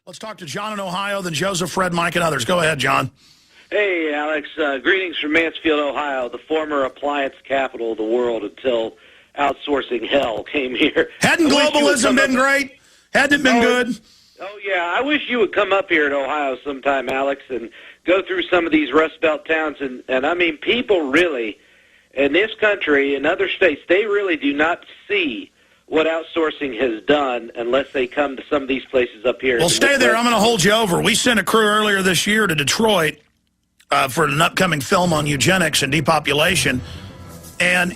Let's talk to John in Ohio, then Joseph, Fred, Mike, and others. Go ahead, John. Hey, Alex. Greetings from Mansfield, Ohio, the former appliance capital of the world until outsourcing hell came here. Hadn't globalism been great? Hadn't it been good? Oh, yeah. I wish you would come up here in Ohio sometime, Alex, and go through some of these Rust Belt towns. And I mean, people really, in this country, in other states, they really do not see what outsourcing has done unless they come to some of these places up here. Well, stay there. I'm going to hold you over. We sent a crew earlier this year to Detroit for an upcoming film on eugenics and depopulation, and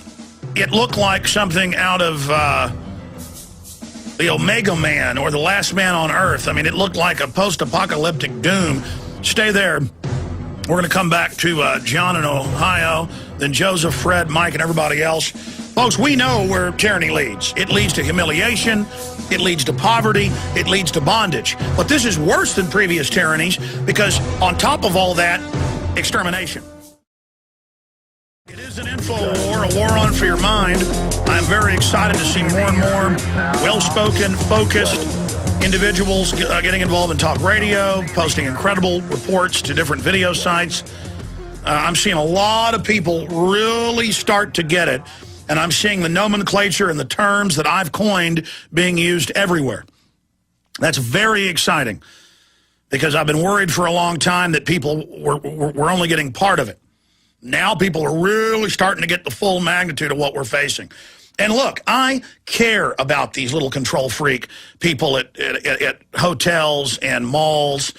it looked like something out of the Omega Man or the Last Man on Earth. I mean, it looked like a post-apocalyptic doom. Stay there. We're going to come back to John in Ohio, then Joseph, Fred, Mike, and everybody else. Folks, we know where tyranny leads. It leads to humiliation. It leads to poverty. It leads to bondage. But this is worse than previous tyrannies because on top of all that, extermination. It is an info war, a war on for your mind. I'm very excited to see more and more well-spoken, focused individuals getting involved in talk radio, posting incredible reports to different video sites. I'm seeing a lot of people really start to get it, and I'm seeing the nomenclature and the terms that I've coined being used everywhere. That's very exciting because I've been worried for a long time that people were only getting part of it. Now people are really starting to get the full magnitude of what we're facing. And look, I care about these little control freak people at hotels and malls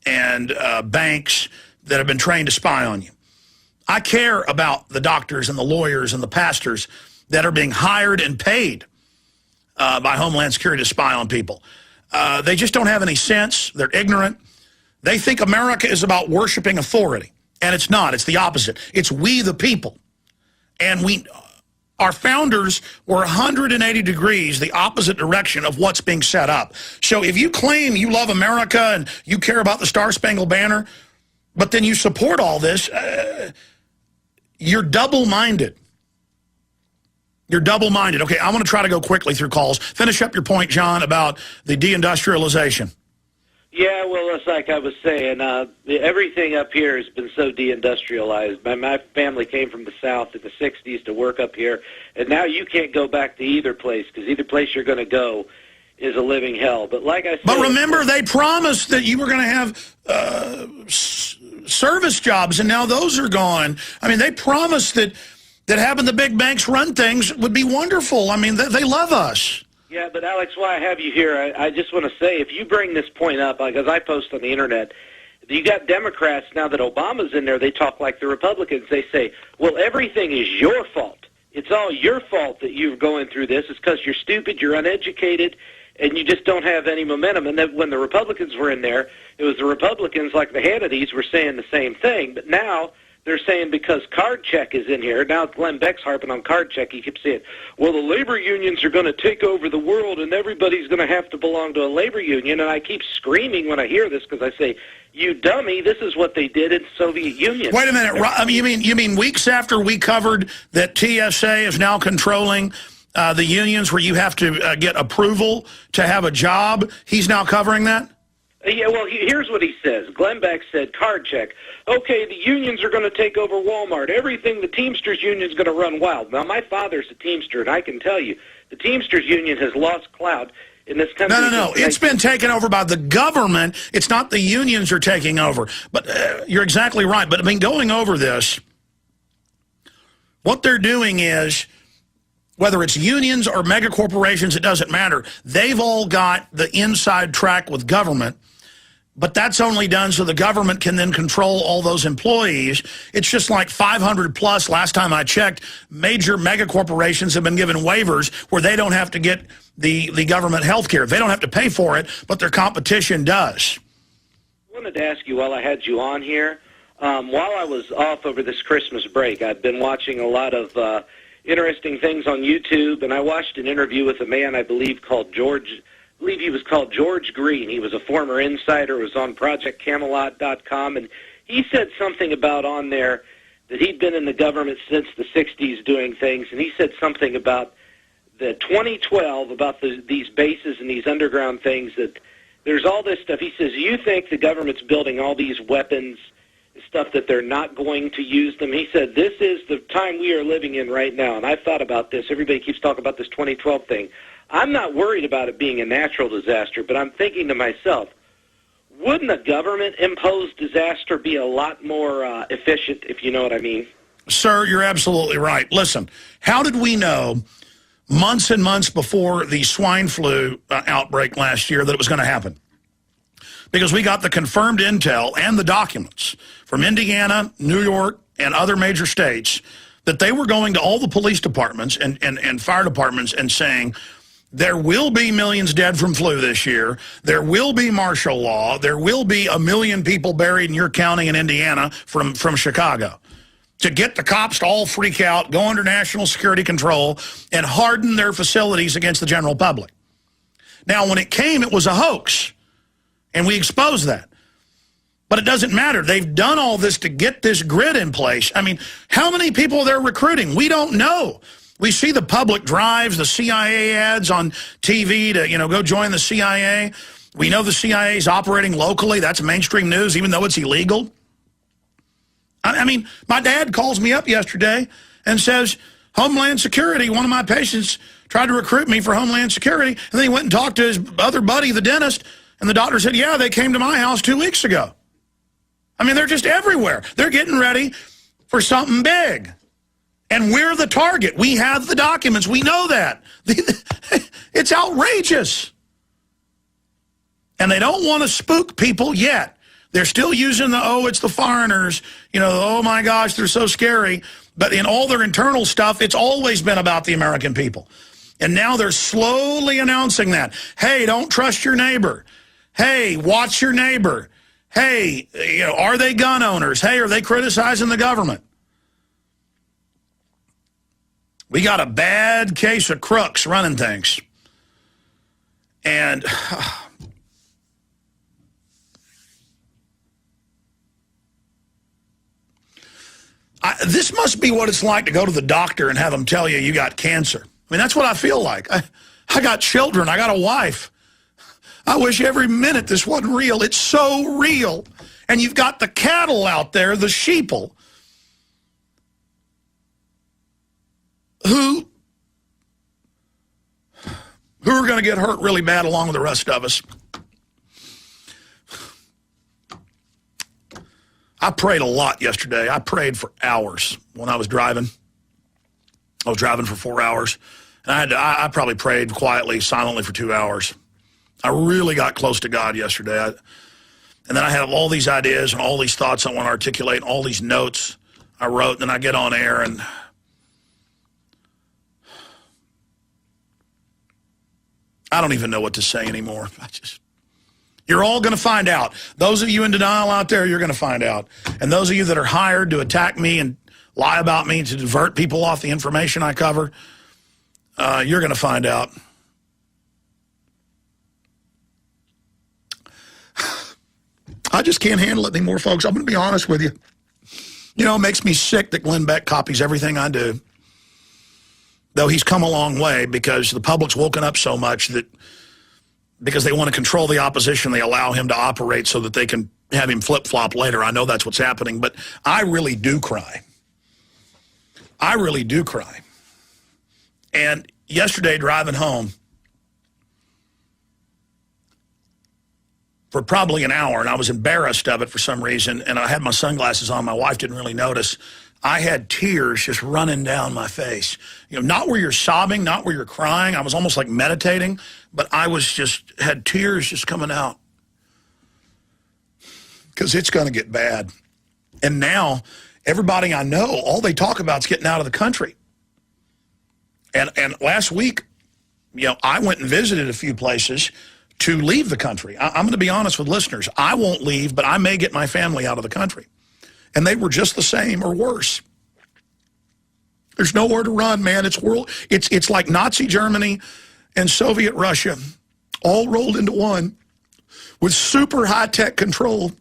and banks that have been trained to spy on you. I care about the doctors and the lawyers and the pastors that are being hired and paid by Homeland Security to spy on people. They just don't have any sense. They're ignorant. They think America is about worshiping authority. And it's not. It's the opposite. It's we the people. And our founders were 180 degrees the opposite direction of what's being set up. So if you claim you love America and you care about the Star-Spangled Banner, but then you support all this, you're double-minded. You're double-minded. Okay, I want to try to go quickly through calls. Finish up your point, John, about the deindustrialization. Yeah, well, it's like I was saying, everything up here has been so deindustrialized. My family came from the South in the 60s to work up here, and now you can't go back to either place because either place you're going to go is a living hell. But like I said... But remember, they promised that you were going to have service jobs, and now those are gone. I mean, they promised that having the big banks run things would be wonderful. I mean, they love us. Yeah, but Alex, why I have you here, I just want to say, if you bring this point up, like as I post on the internet, you got Democrats, now that Obama's in there, they talk like the Republicans. They say, well, everything is your fault. It's all your fault that you're going through this. It's because you're stupid, you're uneducated, and you just don't have any momentum. And then when the Republicans were in there, it was the Republicans, like the Hannitys, were saying the same thing. But now they're saying because card check is in here. Now Glenn Beck's harping on card check. He keeps saying, well, the labor unions are going to take over the world and everybody's going to have to belong to a labor union. And I keep screaming when I hear this because I say, you dummy, this is what they did in the Soviet Union. Wait a minute. I mean, you mean weeks after we covered that TSA is now controlling the unions where you have to get approval to have a job, he's now covering that? Yeah, well, here's what he says. Glenn Beck said, card check. Okay, the unions are going to take over Walmart. Everything, the Teamsters union is going to run wild. Now, my father's a Teamster, and I can tell you, the Teamsters union has lost clout in this country. No. It's been taken over by the government. It's not the unions are taking over. But you're exactly right. But, I mean, going over this, what they're doing is, whether it's unions or mega corporations, it doesn't matter. They've all got the inside track with government. But that's only done so the government can then control all those employees. It's just like 500 plus, last time I checked, major mega corporations have been given waivers where they don't have to get the government health care. They don't have to pay for it, but their competition does. I wanted to ask you while I had you on here, while I was off over this Christmas break, I've been watching a lot of interesting things on YouTube, and I watched an interview with a man I believe called George Green. He was a former insider, was on ProjectCamelot.com, and he said something about on there that he'd been in the government since the 60s doing things, and he said something about the 2012, about these bases and these underground things, that there's all this stuff. He says, you think the government's building all these weapons, stuff that they're not going to use them. He said, this is the time we are living in right now. And I've thought about this. Everybody keeps talking about this 2012 thing. I'm not worried about it being a natural disaster, but I'm thinking to myself, wouldn't a government-imposed disaster be a lot more efficient, if you know what I mean? Sir, you're absolutely right. Listen, how did we know months and months before the swine flu outbreak last year that it was going to happen? Because we got the confirmed intel and the documents from Indiana, New York, and other major states that they were going to all the police departments and fire departments and saying, there will be millions dead from flu this year. There will be martial law. There will be 1 million people buried in your county in Indiana from Chicago. To get the cops to all freak out, go under national security control, and harden their facilities against the general public. Now, when it came, it was a hoax. And we exposed that. But it doesn't matter. They've done all this to get this grid in place. I mean, how many people they're recruiting? We don't know. We see the public drives, the CIA ads on TV to, go join the CIA. We know the CIA is operating locally. That's mainstream news, even though it's illegal. I mean, my dad calls me up yesterday and says, Homeland Security, one of my patients tried to recruit me for Homeland Security, and then he went and talked to his other buddy, the dentist, and the doctor said, yeah, they came to my house 2 weeks ago. I mean, they're just everywhere. They're getting ready for something big. And we're the target. We have the documents. We know that. It's outrageous. And they don't want to spook people yet. They're still using it's the foreigners. Oh, my gosh, they're so scary. But in all their internal stuff, it's always been about the American people. And now they're slowly announcing that. Hey, don't trust your neighbor. Hey, watch your neighbor. Hey, are they gun owners? Hey, are they criticizing the government? We got a bad case of crooks running things. And this must be what it's like to go to the doctor and have them tell you got cancer. I mean, that's what I feel like. I got children. I got a wife. I wish every minute this wasn't real. It's so real. And you've got the cattle out there, the sheeple, who are going to get hurt really bad along with the rest of us. I prayed a lot yesterday. I prayed for hours when I was driving. I was driving for 4 hours. And I probably prayed quietly, silently for 2 hours. I really got close to God yesterday. And then I had all these ideas and all these thoughts I want to articulate, and all these notes I wrote. And then I get on air and I don't even know what to say anymore. You're all going to find out. Those of you in denial out there, you're going to find out. And those of you that are hired to attack me and lie about me, to divert people off the information I cover, you're going to find out. I just can't handle it anymore, folks. I'm going to be honest with you. It makes me sick that Glenn Beck copies everything I do. Though he's come a long way, because the public's woken up so much that because they want to control the opposition, they allow him to operate so that they can have him flip-flop later. I know that's what's happening, but I really do cry. I really do cry. And yesterday, driving home, for probably an hour, and I was embarrassed of it for some reason, and I had my sunglasses on. My wife didn't really notice. I had tears just running down my face. Not where you're sobbing, not where you're crying. I was almost like meditating, but I had tears just coming out. Because it's going to get bad. And now, everybody I know, all they talk about is getting out of the country. And last week, I went and visited a few places to leave the country. I'm going to be honest with listeners. I won't leave, but I may get my family out of the country. And they were just the same or worse. There's nowhere to run, man. It's like Nazi Germany and Soviet Russia all rolled into one with super high-tech control.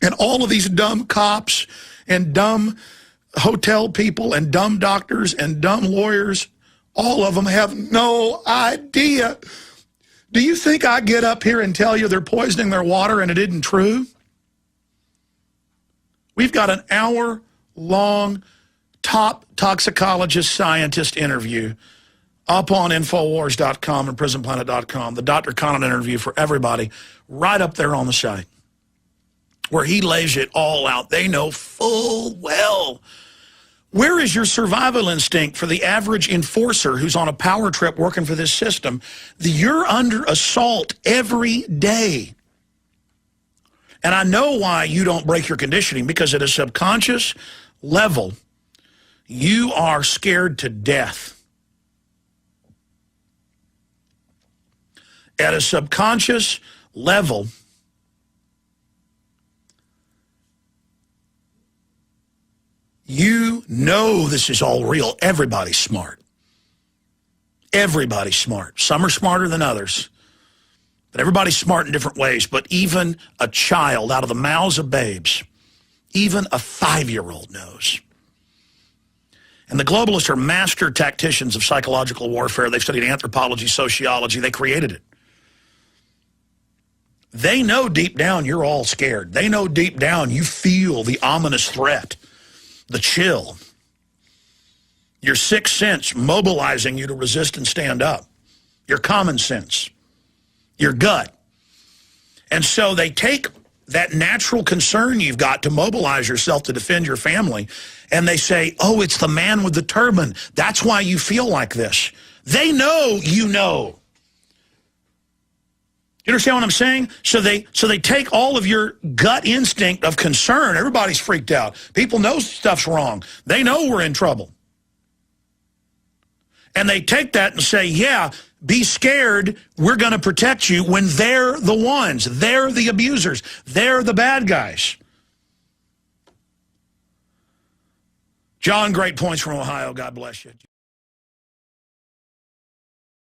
And all of these dumb cops and dumb hotel people and dumb doctors and dumb lawyers, all of them have no idea Do you think I get up here and tell you they're poisoning their water and it isn't true? We've got an hour-long top toxicologist scientist interview up on Infowars.com and PrisonPlanet.com, the Dr. Conant interview for everybody, right up there on the site, where he lays it all out. They know full well. Where is your survival instinct for the average enforcer who's on a power trip working for this system? You're under assault every day. And I know why you don't break your conditioning, because at a subconscious level, you are scared to death. At a subconscious level, you know this is all real. Everybody's smart. Everybody's smart. Some are smarter than others. But everybody's smart in different ways. But even a child out of the mouths of babes, even a 5-year-old knows. And the globalists are master tacticians of psychological warfare. They've studied anthropology, sociology. They created it. They know deep down you're all scared. They know deep down you feel the ominous threat, the chill. Your sixth sense mobilizing you to resist and stand up. Your common sense. Your gut. And so they take that natural concern you've got to mobilize yourself to defend your family, and they say, oh, it's the man with the turban. That's why you feel like this. They know you know. You understand what I'm saying? So they take all of your gut instinct of concern. Everybody's freaked out. People know stuff's wrong. They know we're in trouble. And they take that and say, yeah, be scared, we're going to protect you, when they're the ones. They're the abusers. They're the bad guys. John, great points from Ohio. God bless you.